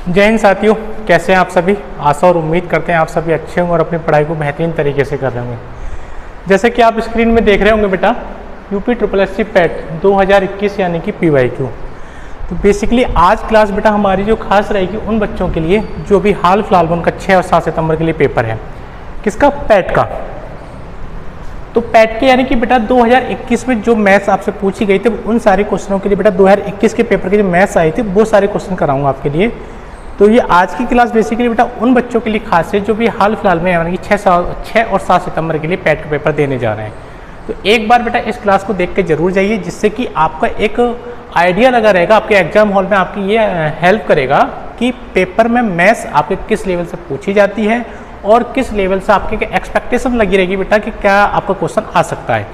जय हिंद साथियों, कैसे हैं आप सभी। आशा और उम्मीद करते हैं आप सभी अच्छे होंगे और अपनी पढ़ाई को बेहतरीन तरीके से कर रहे होंगे। जैसे कि आप स्क्रीन में देख रहे होंगे बेटा, UP triple S C PET 2021 यानी कि PYQ। तो बेसिकली आज क्लास बेटा हमारी जो खास रहेगी उन बच्चों के लिए जो भी हाल फिलहाल में उनका 6 और 7 सितंबर के लिए पेपर है। किसका? पैट का। तो पैट के यानी कि बेटा 2021 में जो मैथ्स आपसे पूछी गई थी उन सारे क्वेश्चनों के लिए बेटा 2021 के पेपर के जो मैथ्स आए थे वो सारे क्वेश्चन कराऊंगा आपके लिए। तो ये आज की क्लास बेसिकली बेटा उन बच्चों के लिए खास है जो भी हाल फिलहाल में यानी कि 6 और 7 सितंबर के लिए पैट का पेपर देने जा रहे हैं। तो एक बार बेटा इस क्लास को देख के जरूर जाइए, जिससे कि आपका एक आइडिया लगा रहेगा, आपके एग्जाम हॉल में आपकी ये हेल्प करेगा कि पेपर में मैथ्स आपके किस लेवल से पूछी जाती है और किस लेवल से आपके एक्सपेक्टेशन लगी रहेगी बेटा कि क्या आपका क्वेश्चन आ सकता है।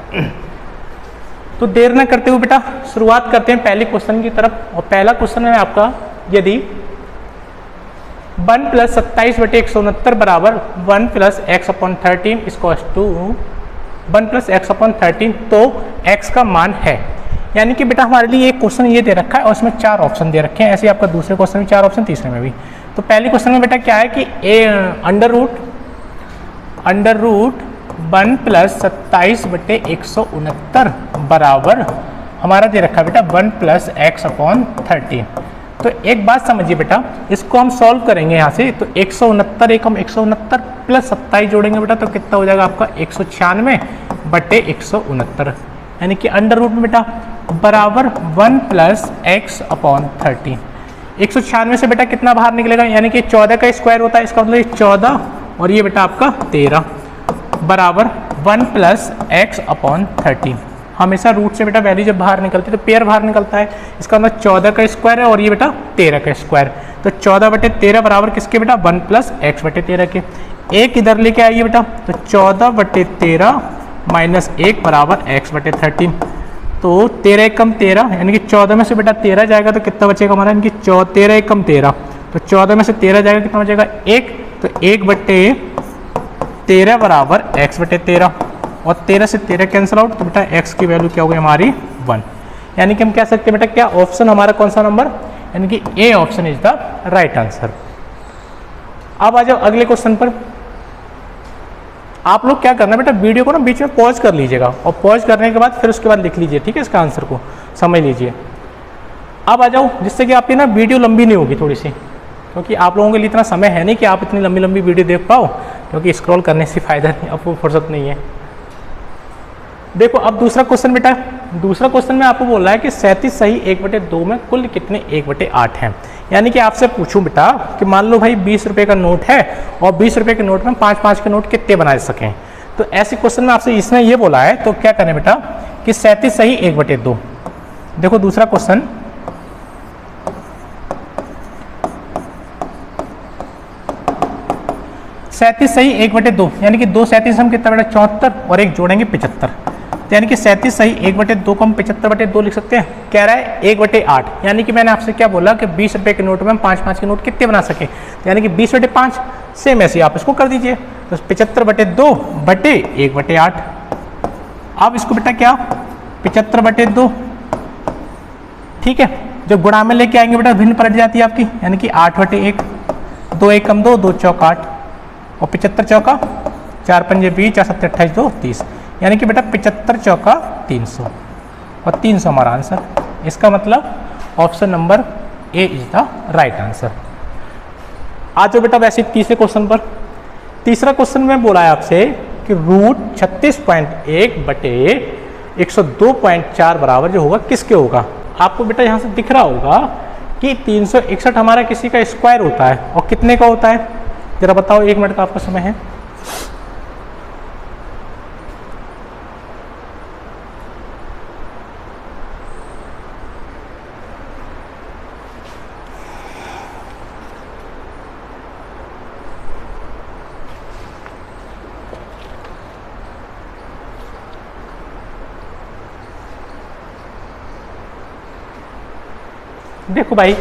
तो देर न करते हुए बेटा शुरुआत करते हैं पहले क्वेश्चन की तरफ। और पहला क्वेश्चन है आपका, यदि 1 + 27/169 बराबर 1 + x/13 इक्वल्स टू 1 + x/13, तो x का मान है। यानी कि बेटा हमारे लिए एक क्वेश्चन ये दे रखा है और इसमें 4 ऑप्शन दे रखे हैं। ऐसे आपका दूसरे क्वेश्चन में 4 ऑप्शन, तीसरे में भी। तो पहले क्वेश्चन में बेटा क्या है कि अंडर रूट 1 + 27/169 बराबर हमारा दे रखा है बेटा 1 + x/13। तो एक बात समझिए बेटा, इसको हम सॉल्व करेंगे यहाँ से। तो 169 एक हम 169 + 27 जोड़ेंगे बेटा, तो कितना हो जाएगा आपका 196/169, यानी कि अंडर रूट में बेटा बराबर 1 + x/13। 196 से बेटा कितना बाहर निकलेगा, यानी कि 14 का स्क्वायर होता है, इसका मतलब 14 और ये बेटा आपका 13 बराबर 1 + x/13। हमेशा रूट से बेटा वैल्यू जब बाहर निकलती है तो पेयर बाहर निकलता है, इसका मतलब 14 का स्क्वायर है और ये बेटा 13 का स्क्वायर। तो 14/13 बराबर किसके बेटा 1 + x/13 के। एक इधर लेके आइए बेटा, तो 14/13 - 1 बराबर x/13। तो 13 × 13 यानी कि 14 में से बेटा 13 जाएगा तो कितना बचेगा हमारा, यानी कि 13 × 13। तो 14 में से 13 जाएगा, कितना बचेगा 1। तो 1/13 बराबर x/13 और 13 से 13 कैंसिल आउट, तो बेटा x की वैल्यू क्या हो गई हमारी 1। यानी कि हम कह सकते हैं बेटा क्या ऑप्शन हमारा कौन सा नंबर, यानी कि A option is the right answer. अब आ जाओ अगले क्वेश्चन पर। आप लोग क्या करना बेटा, वीडियो को ना बीच में पॉज कर लीजिएगा और पॉज करने के बाद फिर उसके बाद लिख लीजिए, ठीक है, इसका आंसर को समझ लीजिए। अब आ जाओ, जिससे कि आपकी ना वीडियो लंबी नहीं होगी थोड़ी सी, क्योंकि आप लोगों के लिए इतना समय है नहीं कि आप इतनी लंबी लंबी वीडियो देख पाओ, क्योंकि स्क्रॉल करने से फायदा नहीं, आपको फुर्सत नहीं है। देखो अब दूसरा क्वेश्चन बेटा, दूसरा क्वेश्चन में आपको बोल रहा है कि 37 सही 1/2 में कुल कितने 1/8 हैं। यानी कि आपसे पूछूं बेटा कि मान लो भाई 20 रुपये का नोट है और 20 रुपये के नोट में 5-5 के नोट कितने बना सकें। तो ऐसे क्वेश्चन में आपसे इसने ये बोला है, तो क्या करें बेटा कि 37 सही 1/2। देखो दूसरा क्वेश्चन, सैंतीस सही 1/2 यानी कि 2 37 हम कितना बेटा 74 और एक जोड़ेंगे 75। यानी कि 37 सही 1/2 को हम 75/2 लिख सकते हैं। कह रहा है 1/8, यानी कि मैंने आपसे क्या बोला कि 20 रुपये के नोट में हम 5-5 के नोट कितने बना सके, यानी कि 20/5। सेम ऐसे आप इसको कर दीजिए, तो 75/2/1/8। अब इसको बेटा क्या 75/2, ठीक है, जब गुणा में लेके आएंगे बेटा भिन्न पलट जाती है आपकी, यानी कि 8/1, 2 1 कम 2, 2 चौक 8 और 75 चौका 4 पंजे 20, 4 7 28, 2 30, यानी कि बेटा 75 चौका 300 और 300 हमारा आंसर। इसका मतलब option number A is the right answer. आ जाओ बेटा वैसे तीसरे क्वेश्चन पर। तीसरा क्वेश्चन में बोला है आपसे कि रूट 36.1/102.4 बराबर जो होगा किसके होगा। आपको बेटा यहाँ से दिख रहा होगा कि 361 हमारा किसी का स्क्वायर होता है और कितने का होता है, जरा बताओ, 1 मिनट का आपका समय है। देखो भाई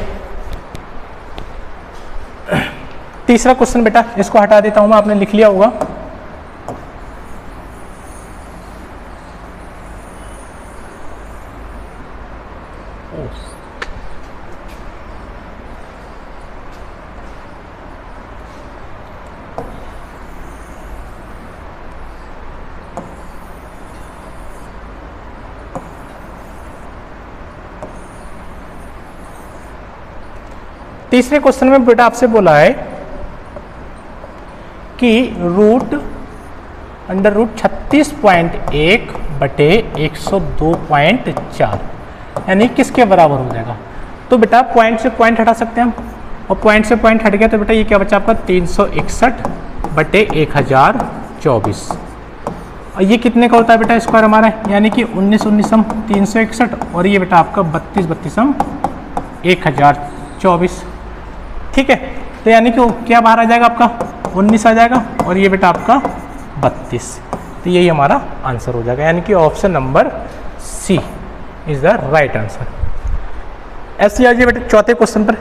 तीसरा क्वेश्चन बेटा, इसको हटा देता हूं मैं, आपने लिख लिया होगा। तीसरे क्वेश्चन में बेटा आपसे बोला है कि अंडर रूट 36.1 बटे 102.4 यानी किसके बराबर हो जाएगा। तो बेटा पॉइंट से पॉइंट हटा सकते हैं हम, और पॉइंट से पॉइंट हट गया तो बेटा ये क्या बचा आपका 361 बटे 1024। और ये कितने का होता है बेटा स्क्वायर हमारा, यानी कि 19 19 361, और ये बेटा आपका 32 32 1024। ठीक है, तो यानी कि क्या बाहर आ जाएगा आपका 19 आ जाएगा, और ये बेटा आपका 32। तो यही हमारा आंसर हो जाएगा, यानी कि option number C is the right answer. ऐसे आ जाइए बेटा चौथे क्वेश्चन पर।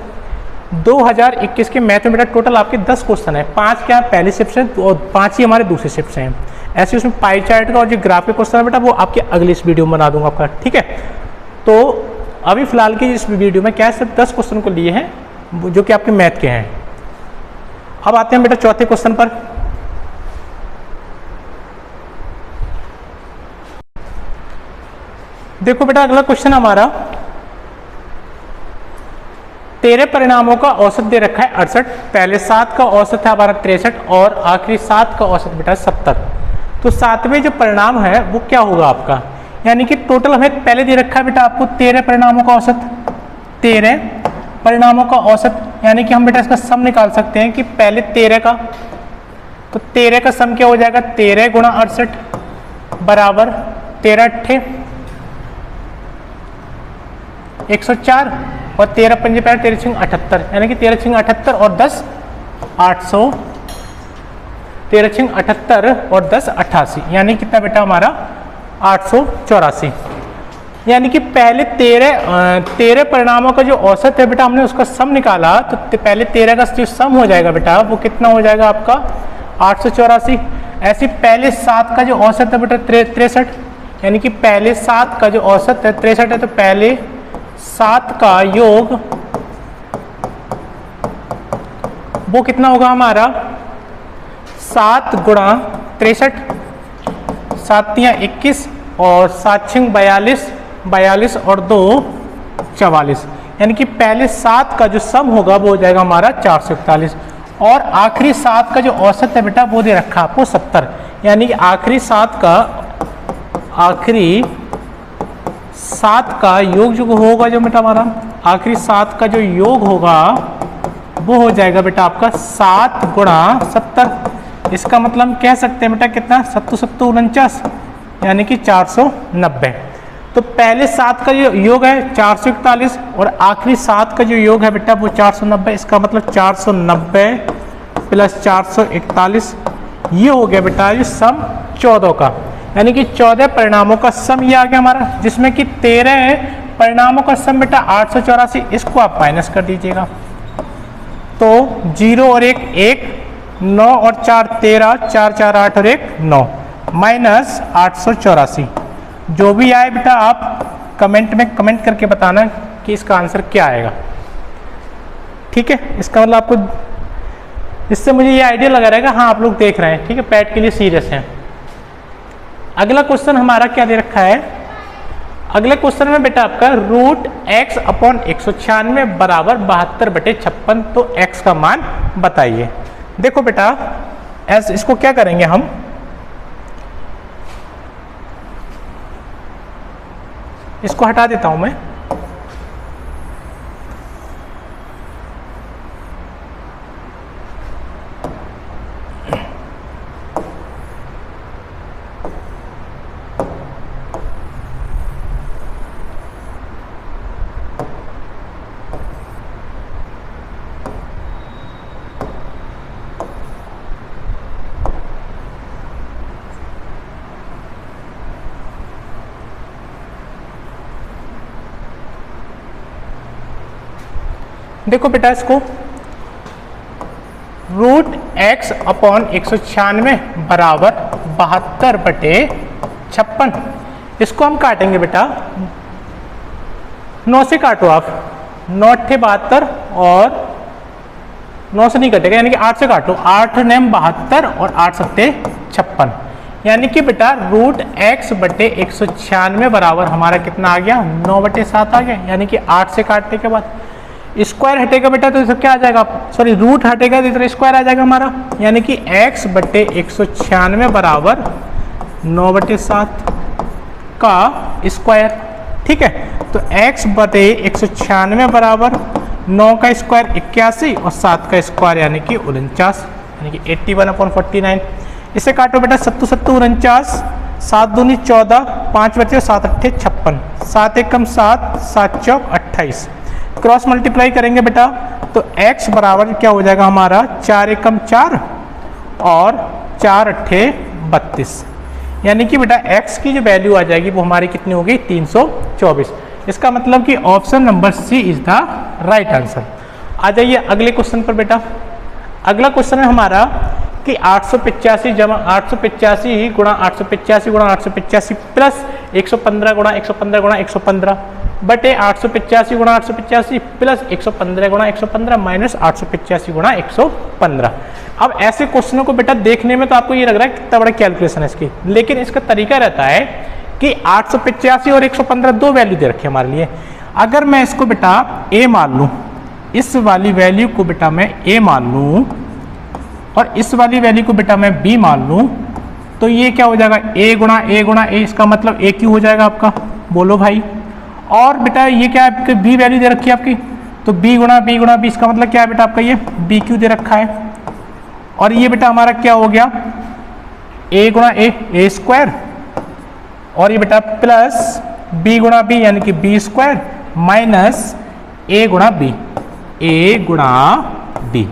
2021 के मैथ में बेटा टोटल आपके 10 क्वेश्चन है, 5 क्या पहली शिफ्ट से और 5 ही हमारे दूसरी शिफ्ट से हैं। ऐसे उसमें पाई चार्ट का और जो ग्राफ के क्वेश्चन है बेटा वो आपके अगली इस वीडियो में बना दूंगा आपका। ठीक है, तो अभी फिलहाल की इस वीडियो में क्या सिर्फ 10 क्वेश्चन को लिए हैं जो कि आपके मैथ के हैं। अब आते हैं बेटा चौथे क्वेश्चन पर। देखो बेटा अगला क्वेश्चन हमारा 13 परिणामों का औसत दे रखा है 68, पहले 7 का औसत है हमारा 63 और आखिरी 7 का औसत बेटा 70। तो 7वें जो परिणाम है वो क्या होगा आपका, यानी कि टोटल हमें पहले दे रखा है बेटा आपको 13 परिणामों का औसत, 13 परिणामों का औसत, यानी कि हम बेटा इसका सम निकाल सकते हैं कि पहले 13 का, तो 13 का सम क्या हो जाएगा 13 गुणा 68 बराबर 13 अट्ठे 104 और 13 पंजे 13 छिंग 78, यानी कि 13 छिंग 78 और 10 800, 13 छिंग 78 और 10 88, यानी कितना बेटा हमारा 884। यानी कि पहले 13 परिणामों का जो औसत है बेटा हमने उसका सम निकाला, तो पहले 13 का जो सम हो जाएगा बेटा वो कितना हो जाएगा आपका 884। ऐसे पहले 7 का जो औसत है बेटा 63, यानी कि पहले 7 का जो औसत है 63 है, तो पहले 7 का योग वो कितना होगा हमारा 7 गुणा 63, 7 तियां 21 और 7 छिंग 42, 42 और 2 44, यानी कि पहले 7 का जो सम होगा वो हो जाएगा हमारा 441, और आखिरी 7 का जो औसत है बेटा वो दे रखा आपको 70, यानी कि आखिरी 7 का योग जो होगा जो बेटा हमारा आखिरी 7 का जो योग होगा वो हो जाएगा बेटा आपका 7 गुणा 70। इसका मतलब हम कह सकते हैं बेटा कितना 7 7 49, यानी कि 490। तो पहले 7 का जो योग है 441 और आखिरी 7 का जो योग है बेटा वो 490। इसका मतलब 490 प्लस 441, ये हो गया बेटा ये सम 14 का, यानी कि 14 परिणामों का सम ये आ गया हमारा, जिसमें कि 13 परिणामों का सम बेटा 884। इसको आप माइनस कर दीजिएगा, तो 0 और 1 1, 9 और 4 13, 4 4 8 और 1 9, माइनस 884। जो भी आए बेटा आप कमेंट में कमेंट करके बताना कि इसका आंसर क्या आएगा। ठीक है, इसका मतलब आपको इससे मुझे ये आइडिया लगा रहेगा हाँ आप लोग देख रहे हैं, ठीक है, पैट के लिए सीरियस हैं। अगला क्वेश्चन हमारा क्या दे रखा है, अगले क्वेश्चन में बेटा आपका रूट x अपॉन 196 बराबर 72 बटे 56, तो x का मान बताइए। देखो बेटा इसको क्या करेंगे हम, इसको हटा देता हूं मैं, देखो बेटा इसको रूट x अपॉन 196 बराबर 72 बटे 56, इसको हम काटेंगे बेटा 9 से काटो आप, 9 अट्ठे 72 और 9 से नहीं कटेगा, यानी कि 8 से काटो, 8 नेम 72 और 8 सत्ते 56, यानी कि बेटा रूट x बटे 196 बराबर हमारा कितना आ गया 9 बटे 7 आ गया, यानी कि 8 से काटने के बाद स्क्वायर हटेगा बेटा तो इधर क्या आ जाएगा, सॉरी रूट हटेगा तो इधर स्क्वायर आ जाएगा हमारा, यानी कि x बटे 196 बराबर 9/7 का स्क्वायर। ठीक है, तो x बटे 196 बराबर 9 का स्क्वायर 81 और 7 का स्क्वायर यानी कि 49, यानी कि 81/49। इसे काटो बेटा, 7 7 49, 7 दूनी 14, 5 बचे 7 अट्ठे 56, 7 एकम 7, 7 चौक 28। क्रॉस मल्टीप्लाई करेंगे बेटा तो x बराबर क्या हो जाएगा हमारा 4 एकम 4 और 4 अट्ठे 32, यानी कि बेटा x की जो वैल्यू आ जाएगी वो हमारी कितनी होगी 324। इसका मतलब कि option number C is the right answer. आ जाइए अगले क्वेश्चन पर बेटा। अगला क्वेश्चन है हमारा कि 885 जमा 885 गुणा 885 गुणा 885 प्लस 115 गुणा 115 गुणा 115 बटे 885 गुणा 885 प्लस 115 गुणा 115 माइनस 885 गुणा 115। अब ऐसे क्वेश्चनों को बेटा देखने में तो आपको ये लग रहा है कितना बड़ा कैलकुलेशन है इसकी, लेकिन इसका तरीका रहता है कि 885 और 115 दो वैल्यू दे रखे हमारे लिए। अगर मैं इसको बेटा a मान लूँ, इस वाली वैल्यू को बेटा मैं a मान लूँ और इस वाली वैल्यू को बेटा मैं b मान लूँ, तो ये क्या हो जाएगा a गुणा a, इसका मतलब a क्यू हो जाएगा आपका, बोलो भाई। और बेटा ये क्या है आपके b वैल्यू दे रखी है आपकी, तो b गुणा b, इसका मतलब क्या है बेटा आपका ये b क्यू दे रखा है। और ये बेटा हमारा क्या हो गया a गुणा a स्क्वायर, और ये बेटा प्लस b गुणा b यानी कि b स्क्वायर माइनस a गुणा b।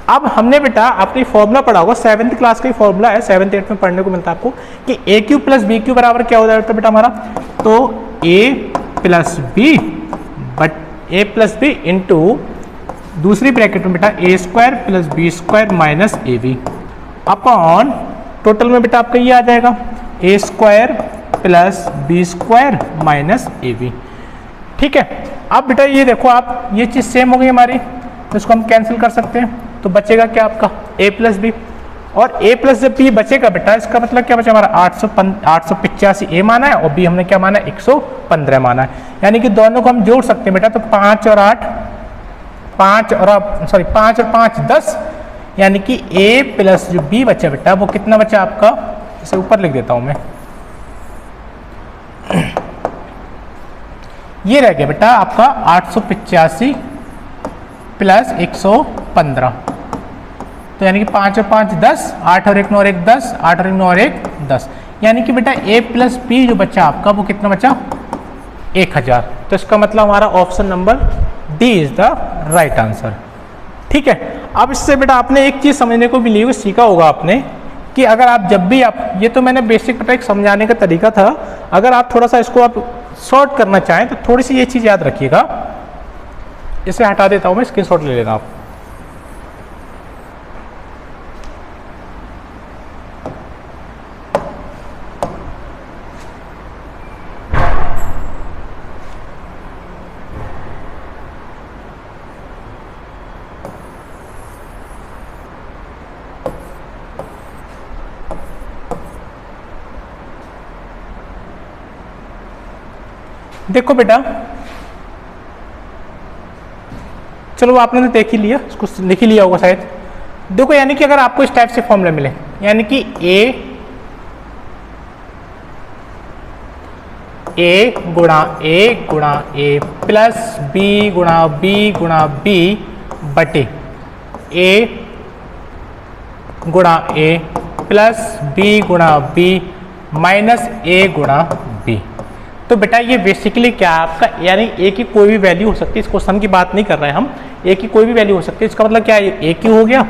अब हमने बेटा अपनी फॉर्मूला पढ़ा होगा, 7th क्लास का ही फॉर्मूला है, 7th 8th में पढ़ने को मिलता है आपको कि A Q plus B Q बराबर क्या हो जाएगा बेटा हमारा, तो a plus B but a plus B into दूसरी ब्रैकेट में बेटा a square plus B square minus A B upon total में बेटा आपका ये आ जाएगा a square plus B square minus A B. ठीक है, अब बेटा ये देखो आप, ये चीज़ सेम हो गई हमारी, तो इसको हम कैंसिल कर सकते हैं, तो बचेगा क्या आपका a प्लस बी, और a प्लस जब b बचेगा बेटा इसका मतलब क्या बचा हमारा 885 a माना है और b हमने क्या माना है 115 माना है, यानी कि दोनों को हम जोड़ सकते हैं बेटा, तो 5 और 8 5 और 5 10, यानी कि a प्लस जो b बचा बेटा वो कितना बचा आपका, इसे ऊपर लिख देता हूं मैं, ये रह गया बेटा आपका 885 प्लस 115, तो यानी कि 5 और 5 10, 8 और 1 9 और 1 10, 8 और 1 9 और 1 10, यानी कि बेटा a प्लस बी जो बचा आपका वो कितना बचा 1000। तो इसका मतलब हमारा option number D is the right answer. ठीक है, अब इससे बेटा आपने एक चीज़ समझने को मिली, सीखा होगा आपने कि अगर आप जब भी आप, ये तो मैंने बेसिक बेटा एक समझाने का तरीका था, अगर आप थोड़ा सा इसको आप शॉर्ट करना चाहें तो थोड़ी सी ये चीज़ याद रखिएगा। इसे हटा देता हूँ मैं, स्क्रीनशॉट ले लेना आप। देखो बेटा, चलो आपने तो देख ही लिया, इसको लिख ही लिया होगा शायद। देखो यानी कि अगर आपको इस टाइप से फॉर्मूला मिले, यानी कि a गुणा a प्लस b गुणा b बटे a गुणा a प्लस b गुणा b माइनस a गुणा b, तो बेटा ये बेसिकली क्या है आपका, यानी ए की कोई भी वैल्यू हो सकती है, इस क्वेश्चन की बात नहीं कर रहे हैं हम, ए की कोई भी वैल्यू हो सकती है। इसका मतलब क्या है, ए क्यू हो गया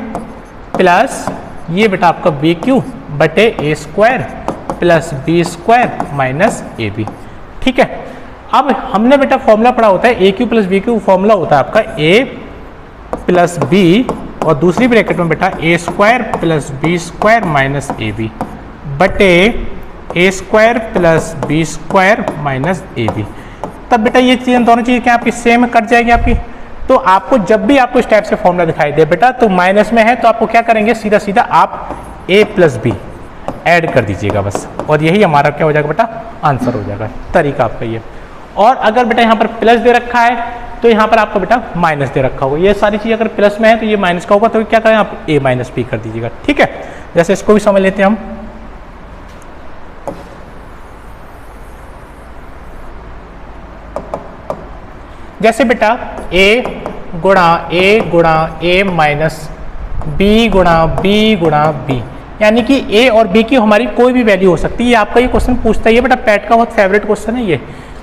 प्लस ये बेटा आपका बी क्यू बटे A square plus B square minus A B. ठीक है, अब हमने बेटा फॉर्मूला पढ़ा होता है A Q plus B Q, formula होता है आपका ए प्लस बी और दूसरी ब्रैकेट में बेटा A square plus B square minus A B बटे A square plus B square minus A B. तब बेटा ये चीज़, दोनों चीज़ क्या आपकी सेम कट जाएगी आपकी। तो आपको जब भी आपको इस टाइप से फॉर्मूला दिखाई दे बेटा, तो माइनस में है तो आपको क्या करेंगे, सीधा सीधा आप ए प्लस बी ऐड कर दीजिएगा बस, और यही हमारा क्या हो जाएगा बेटा, आंसर हो जाएगा। तरीका आपका ये। और अगर बेटा यहाँ पर प्लस दे रखा है तो यहाँ पर आपका बेटा माइनस दे रखा होगा। ये सारी चीज़ अगर प्लस में है तो ये माइनस का होगा, तो क्या करें आप a माइनस बी कर दीजिएगा। ठीक है, जैसे इसको भी समझ लेते हैं हम। जैसे बेटा a गुणा a माइनस b गुणा b, यानी कि a और b की हमारी कोई भी वैल्यू हो सकती है। आपका ये क्वेश्चन पूछता है, बेटा पैट का बहुत फेवरेट क्वेश्चन है ये।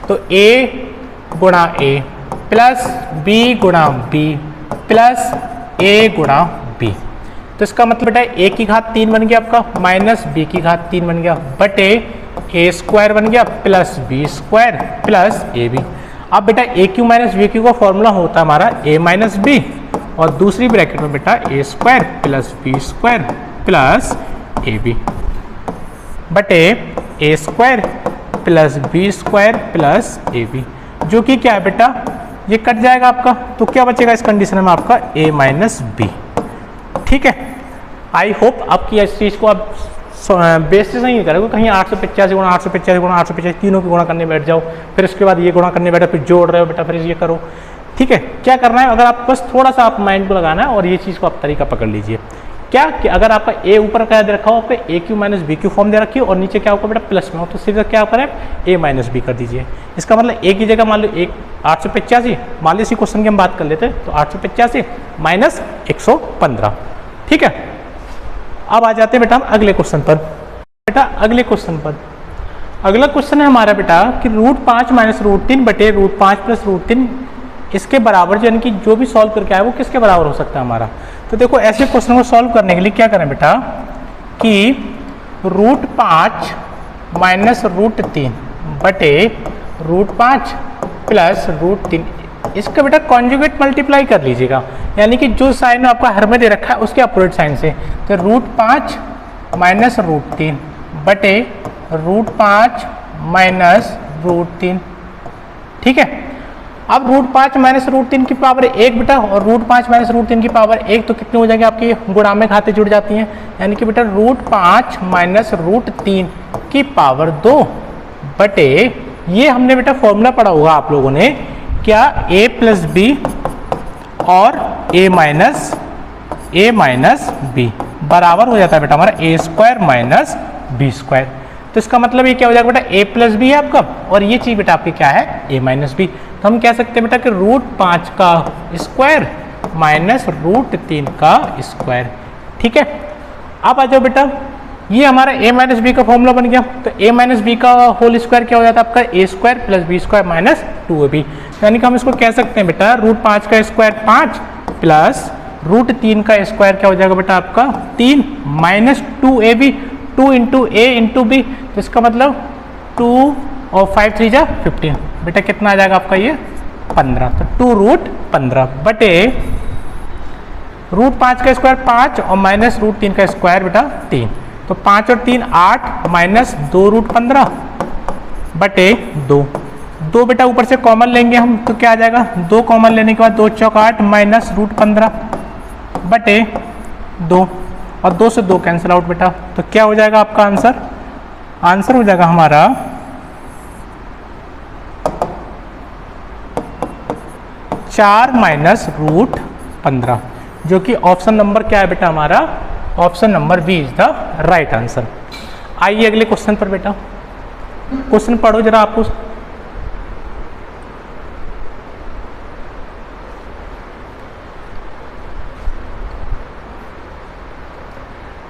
तो a गुणा a प्लस b गुणा b प्लस a गुणा b, तो इसका मतलब बेटा a की घात 3 बन गया आपका माइनस b की घात 3 बन गया बटे a स्क्वायर बन गया प्लस b स्क्वायर प्लस ए बी। अब बेटा A Q minus B Q का फॉर्मूला होता है हमारा a माइनस बी, और दूसरी ब्रैकेट में बेटा a square plus B square plus A B बटे a square plus B square plus A b, जो कि क्या है बेटा ये कट जाएगा आपका, तो क्या बचेगा इस कंडीशन में आपका a माइनस बी। ठीक है, आई होप आपकी इस चीज़ को आप बेस से नहीं करोगे, कहीं 885 गुणा 885 गुणा 885 तीनों की गुणा करने बैठ जाओ, फिर उसके बाद ये गुणा करने बैठो, फिर जोड़ रहे हो बेटा, फिर ये करो। ठीक है, क्या करना है, अगर आप बस थोड़ा सा आप माइंड को लगाना है और ये चीज़ को आप तरीका पकड़ लीजिए। क्या कि अगर आपका ए ऊपर क्या दे रखा हो, आपका A Q minus B Q form दे रखी हो और नीचे क्या होगा बेटा प्लस में हो, तो सीधा क्या करें ए माइनस बी कर दीजिए। इसका मतलब ए की जगह मान लो 885, मान लो इसी क्वेश्चन की हम बात कर लेते हैं, तो 885 माइनस 115। ठीक है, अब आ जाते हैं बेटा हम अगले क्वेश्चन पर। बेटा अगले क्वेश्चन पर अगला क्वेश्चन है हमारा बेटा कि √5 माइनस √3 बटे √5 प्लस √3 इसके बराबर, यानी कि जो भी सॉल्व करके आए वो किसके बराबर हो सकता है हमारा। तो देखो ऐसे क्वेश्चन को सॉल्व करने के लिए क्या करें बेटा कि √5 माइनस √3 बटे √5 प्लस √3 इसका बेटा कॉन्जुगेट मल्टीप्लाई कर लीजिएगा, यानी कि जो साइन आपका हर में दे रखा है उसके अपोजिट साइन से। तो √5 माइनस √3 बटे √5 माइनस √3। ठीक है, अब √5 माइनस √3 की पावर 1 बेटा और √5 माइनस √3 की पावर 1, तो कितने हो जाएंगे आपकी गुणा में खाते जुड़ जाती हैं, यानी कि बेटा √5 माइनस √3 की पावर 2 बटे ये हमने बेटा फॉर्मूला पढ़ा होगा आप लोगों ने, क्या a प्लस बी और a माइनस बी बराबर हो जाता है बेटा हमारा a square minus b square. तो इसका मतलब ये क्या हो जाएगा बेटा a प्लस बी है आपका, और ये चीज बेटा आपकी क्या है a माइनस बी। तो हम कह सकते हैं बेटा कि √5 का स्क्वायर माइनस √3 का स्क्वायर। ठीक है, अब आ जाओ बेटा ये हमारा a माइनस बी का फॉर्मूला बन गया, तो a माइनस बी का होल स्क्वायर क्या हो जाता है आपका a square plus B square minus 2ab। यानी कि हम इसको कह सकते हैं बेटा √5 का स्क्वायर 5 प्लस √3 का स्क्वायर क्या हो जाएगा बेटा आपका 3 minus 2ab, 2 into a into b, तो इसका मतलब 2 और 5 3 जा 15 बेटा कितना आ जाएगा आपका ये 15। तो 2√15 बटे √5 का स्क्वायर 5 और माइनस √3 का स्क्वायर बेटा 3, तो 5 और 3 8 माइनस 2√15 बटे 2 बेटा ऊपर से कॉमन लेंगे हम, तो क्या आ जाएगा 2 कॉमन लेने के बाद 2 चौक 8 माइनस √15 बटे 2, और 2 से 2 कैंसिल आउट बेटा, तो क्या हो जाएगा आपका आंसर हो जाएगा हमारा 4 माइनस √15, जो कि ऑप्शन नंबर क्या है बेटा हमारा, option number b is the right answer. आइए अगले क्वेश्चन पर बेटा, क्वेश्चन पढ़ो जरा आपको।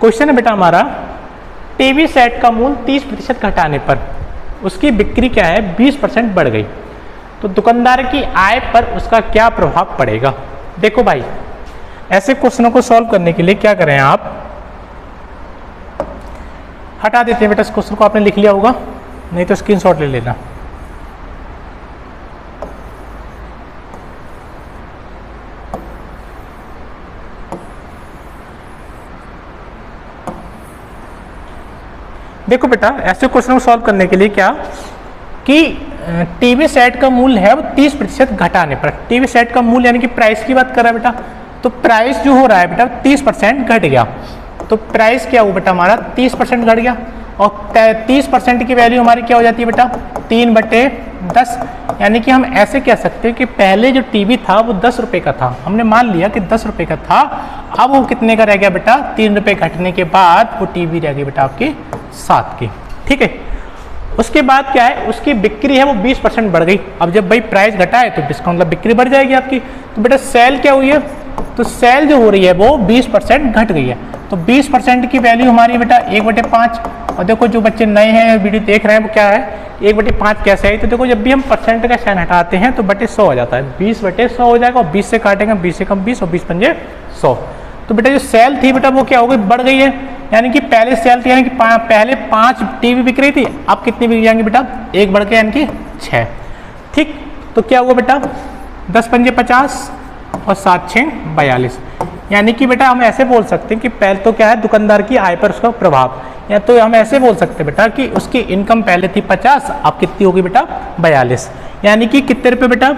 क्वेश्चन है बेटा हमारा टीवी सेट का मूल्य 30% घटाने पर उसकी बिक्री क्या है 20% बढ़ गई, तो दुकानदार की आय पर उसका क्या प्रभाव पड़ेगा। देखो भाई ऐसे क्वेश्चनों को सॉल्व करने के लिए क्या करें आप, हटा देते हैं बेटा इस क्वेश्चन को, आपने लिख लिया होगा नहीं तो स्क्रीनशॉट ले लेना। देखो बेटा ऐसे क्वेश्चन को सॉल्व करने के लिए क्या कि टीवी सेट का मूल्य है वो 30% घटाने पर, टीवी सेट का मूल्य यानी कि प्राइस की बात कर रहा है बेटा, तो प्राइस जो हो रहा है बेटा 30% घट गया, तो प्राइस क्या हुआ बेटा हमारा 30% घट गया, और 30% की वैल्यू हमारी क्या हो जाती है बेटा 3 बटे 10, यानी कि हम ऐसे कह सकते हैं कि पहले जो टीवी था वो 10 रुपये का था, हमने मान लिया कि 10 रुपये का था, अब वो कितने का रह गया बेटा, 3 रुपये घटने के बाद वो टीवी रह गई बेटा आपकी 7 की। ठीक है, उसके बाद क्या है, उसकी बिक्री है वो 20% बढ़ गई। अब जब भाई प्राइस घटा है तो डिस्काउंट मतलब बिक्री बढ़ जाएगी आपकी, तो बेटा सेल क्या हुई है, तो सेल जो हो रही है वो 20% घट गई है। तो 20% की वैल्यू हमारी बेटा 1/5। और देखो जो बच्चे नए हैं वीडियो देख रहे हैं वो क्या है, 1/5 कैसे है, तो देखो जब भी हम परसेंट का साइन हटाते हैं तो बटे 100 हो जाता है, 20/100 हो जाएगा, और 20 से काटेंगे, 20 से कम 20 और 20 पंजे 100। तो बेटा जो सेल थी बेटा वो क्या हो गई, बढ़ गई है, यानी कि पहले सेल थी यानी कि पहले 5 टीवी बिक रही थी, अब कितनी बिक जाएंगी बेटा, 1 बढ़ के यानी कि 6। ठीक, तो क्या हुआ बेटा, 10 पंजे 50 और 7 6 42, यानी कि बेटा हम ऐसे बोल सकते हैं कि पहले तो क्या है, दुकानदार की आय पर उसका प्रभाव, या तो हम ऐसे बोल सकते हैं बेटा कि उसकी इनकम पहले थी 50, अब कितनी होगी बेटा 42, यानी कि कितने रुपये बेटा,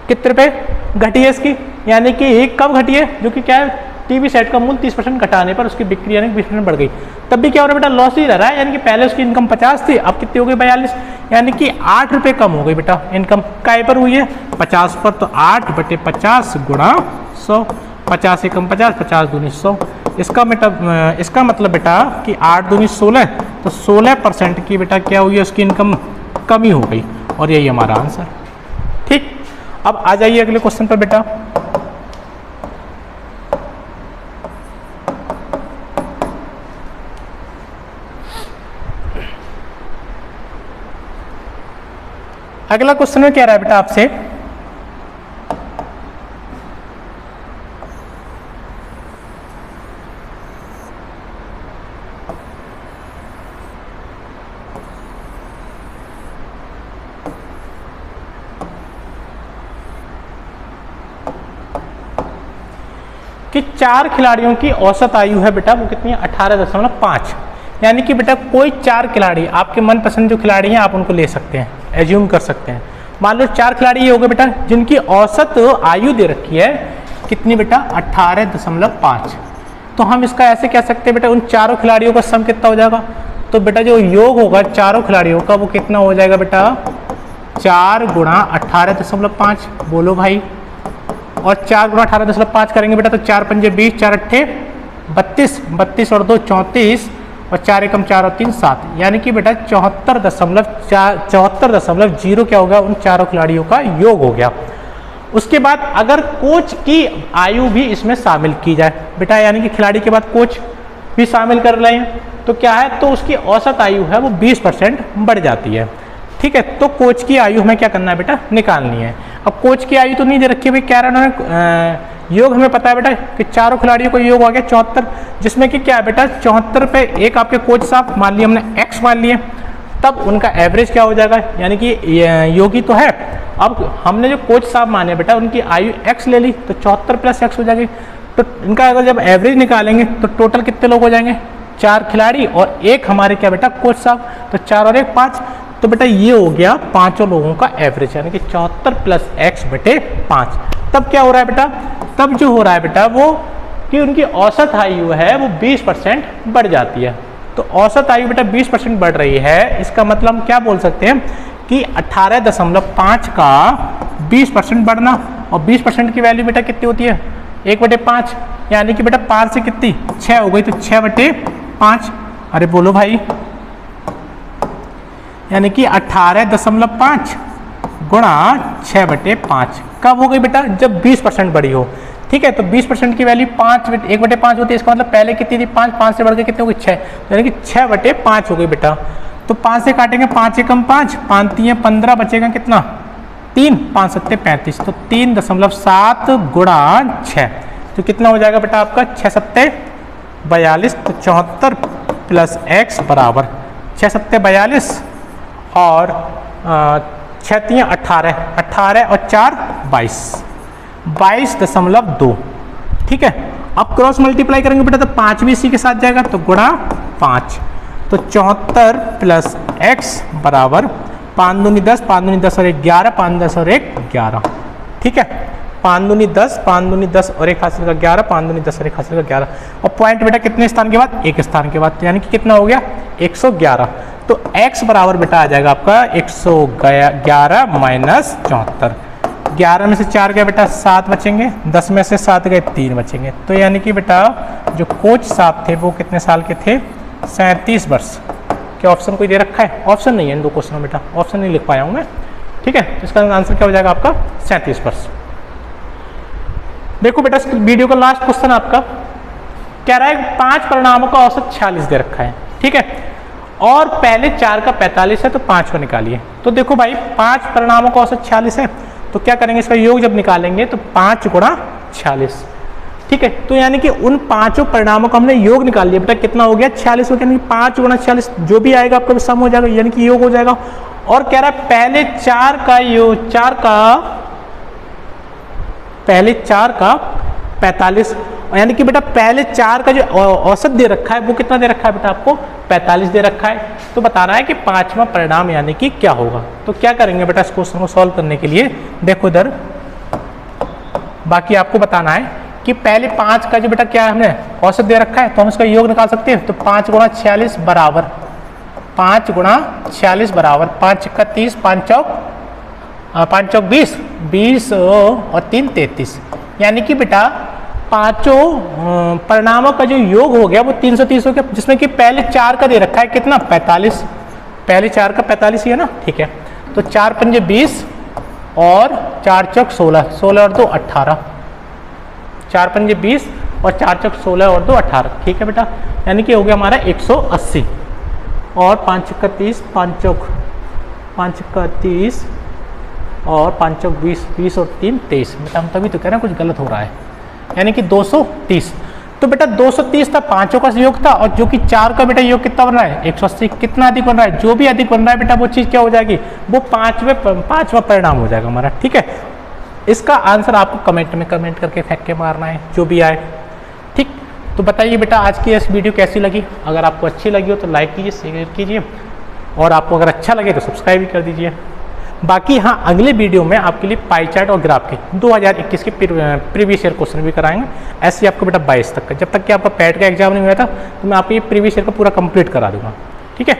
कितने रुपये घटी है इसकी, यानी कि एक कब घटी है, जो कि क्या है, टीवी सेट का मूल्य 30% घटाने पर उसकी बिक्री यानी 20% बढ़ गई, तब भी क्या हो रहा है बेटा, लॉस ही रह रहा है, यानी कि पहले उसकी इनकम 50 थी, अब कितनी हो गई 42, यानी कि 8 रुपये कम हो गई बेटा इनकम, काय पर हुई है 50 पर, तो 8/50 गुणा 100, 50 से कम 50, 50 दूनी 100, इसका मतलब बेटा कि 8 दूनी 16, तो 16% की बेटा क्या हुई है, उसकी इनकम कमी हो गई, और यही हमारा आंसर। ठीक, अब आ जाइए अगले क्वेश्चन पर बेटा। अगला क्वेश्चन में क्या रहा है बेटा आपसे, कि 4 खिलाड़ियों की औसत आयु है बेटा वो कितनी है, 18.5, यानी कि बेटा कोई 4 खिलाड़ी, आपके मनपसंद जो खिलाड़ी हैं आप उनको ले सकते हैं, एज्यूम कर सकते हैं, मान लो 4 खिलाड़ी ये हो गए बेटा जिनकी औसत आयु दे रखी है कितनी बेटा, 18.5, तो हम इसका ऐसे कह सकते हैं बेटा उन चारों खिलाड़ियों का सम कितना हो जाएगा, तो बेटा जो योग होगा चारों खिलाड़ियों का वो कितना हो जाएगा बेटा, 4 गुणा 18.5, बोलो भाई, और 4 गुणा 18.5 करेंगे बेटा तो 4 पंजे 20, 4 अट्ठे 32, 32 और 2 34, और 4 एकम 4 और 3 7, यानी कि बेटा 74.0 क्या हो गया, उन चारों खिलाड़ियों का योग हो गया। उसके बाद अगर कोच की आयु भी इसमें शामिल की जाए बेटा, यानी कि खिलाड़ी के बाद कोच भी शामिल कर रहे हैं, तो क्या है, तो उसकी औसत आयु है वो 20% बढ़ जाती है। ठीक है, तो कोच की आयु हमें क्या करना है बेटा, निकालनी है। अब कोच की आयु तो नहीं दे रखी है भाई, क्या रहा उन्होंने, योग हमें पता है बेटा कि चारों खिलाड़ियों को योग आ गया 74, जिसमें कि क्या है बेटा 74 पे एक आपके कोच साहब मान लिए हमने x मान लिए, तब उनका एवरेज क्या हो जाएगा, यानी कि योगी तो है, अब हमने जो कोच साहब माने बेटा उनकी आयु x ले ली, तो 74 + x हो जाएगी, तो इनका अगर जब एवरेज निकालेंगे तो टोटल कितने लोग हो जाएंगे, 4 खिलाड़ी और एक हमारे क्या बेटा कोच साहब, तो 4 और 1 5, तो बेटा ये हो गया 5 लोगों का एवरेज, यानी कि 74 + x/5। तब क्या हो रहा है बेटा, तब जो हो रहा है बेटा वो कि उनकी औसत आयु है वो 20% बढ़ जाती है। तो औसत आयु बेटा 20% बढ़ रही है, इसका मतलब हम क्या बोल सकते हैं कि 18.5 का 20% बढ़ना, और 20% की वैल्यू बेटा कितनी होती है 1/5, यानी कि बेटा 5 से कितनी 6 हो गई, तो 6/5, अरे बोलो भाई, यानी कि 18.5 गुणा 6/5 कब हो गई बेटा, जब 20% बढ़ी हो। ठीक है, तो 20% की वैल्यू 1/5 होती है, इसका मतलब पहले कितनी थी 5, 5 से बढ़ के कितनी हो गई 6, यानी कि 6/5 हो गई बेटा। तो 5 से काटेंगे 5 एकम 5, 5 3 15, बचेगा कितना 3, 5 7 35, तो 3.7 गुणा 6, तो कितना हो जाएगा बेटा आपका 6 7 42, तो 74 + x बराबर 6 7 42 और 6 3 18, 18 और 4 22.2। ठीक है, अब क्रॉस मल्टीप्लाई करेंगे बेटा तो 5 भी इसी के साथ जाएगा, तो गुणा 5, तो 74 + x बराबर 5 दूनी 10, 5 दूनी 10 और 1 11, 5 10 और 1 11। ठीक है, 5 दूनी 10, 5 दूनी 10 और 1 हासिल का 11, 5 दूनी 10 और 1 हासिल का 11, और पॉइंट बेटा कितने स्थान के बाद, एक स्थान के बाद, यानी कि कितना हो गया 111। तो x बराबर बेटा आ जाएगा आपका 111 माइनस 74। 11 में से 4 गए बेटा 7 बचेंगे, 10 में से 7 गए 3 बचेंगे। तो यानी कि बेटा जो कोच साहब थे वो कितने साल के थे? 37 वर्ष। क्या ऑप्शन कोई दे रखा है? ऑप्शन नहीं है इन दो क्वेश्चन में बेटा, ऑप्शन नहीं लिख पाया हूँ मैं। ठीक है, तो इसका आंसर क्या हो जाएगा आपका? 37 वर्ष। देखो बेटा वीडियो का लास्ट क्वेश्चन आपका कह रहा है 5 परिणामों का औसत 46 दे रखा है। ठीक है, और पहले 4 का 45 है तो 5 को निकालिए। तो देखो भाई 5 परिणामों का औसत 46 है, तो क्या करेंगे इसका योग जब निकालेंगे तो 5 गुणा 46। ठीक है, तो यानी कि उन 5 परिणामों का हमने योग निकाल लिया बेटा, कितना हो गया? 46 हो गया। 5 गुणा 46 जो भी आएगा आपका सम हो जाएगा, यानी कि योग हो जाएगा। और कह रहा है पहले 4 का योग, 4 का 45, यानी कि बेटा पहले 4 का जो औसत दे रखा है वो कितना दे रखा है बेटा आपको? 45 दे रखा है। तो बता रहा है कि 5वां परिणाम यानी कि क्या होगा। तो क्या करेंगे बेटा इस क्वेश्चन को सॉल्व करने के लिए? देखो इधर बाकी आपको बताना है कि पहले 5 का जो बेटा क्या है हमने औसत दे रखा है, तो हम इसका योग निकाल सकते हैं। तो 5 गुणा 46 बराबर 5 गुणा 46 बराबर 5 का 30, 5 चौक 20, 20 और 3 33। यानी कि बेटा 5 परिणामों का जो योग हो गया वो 330 हो गया, जिसमें कि पहले 4 का दे रखा है कितना? 45। पहले 4 का 45 ही है ना। ठीक है, तो 4 पंजे 20 और 4 चौक 16, 16 और 2 18। 4 पंजे 20 और 4 चौक 16 और 2 18। ठीक है बेटा, यानी कि हो गया हमारा 180 और 5 का 30, 5 का 30 और 5 चौक 20, 20 और 3 23। बेटा हम तभी तो कह रहे हैं कुछ गलत हो रहा है, यानी कि 230। तो बेटा 230 था 5 का योग था, और जो कि 4 का बेटा योग कितना बन रहा है? 180। कितना अधिक बन रहा है? जो भी अधिक बन रहा है बेटा वो चीज़ क्या हो जाएगी? वो 5वां परिणाम हो जाएगा हमारा। ठीक है, इसका आंसर आपको कमेंट करके फेंक के मारना है जो भी आए। ठीक, तो बताइए बेटा आज की इस वीडियो कैसी लगी? अगर आपको अच्छी लगी हो तो लाइक कीजिए, शेयर कीजिए, और आपको अगर अच्छा लगे तो सब्सक्राइब भी कर दीजिए। बाकी हाँ, अगले वीडियो में आपके लिए पाई चार्ट और ग्राफ के 2021 के प्रीवियस ईयर क्वेश्चन भी कराएंगे। ऐसे आपको बेटा 22 तक का, जब तक कि आपका पैट का एग्जाम नहीं हुआ था तो मैं आपको ये प्रीवियस ईयर का पूरा कंप्लीट करा दूंगा। ठीक है।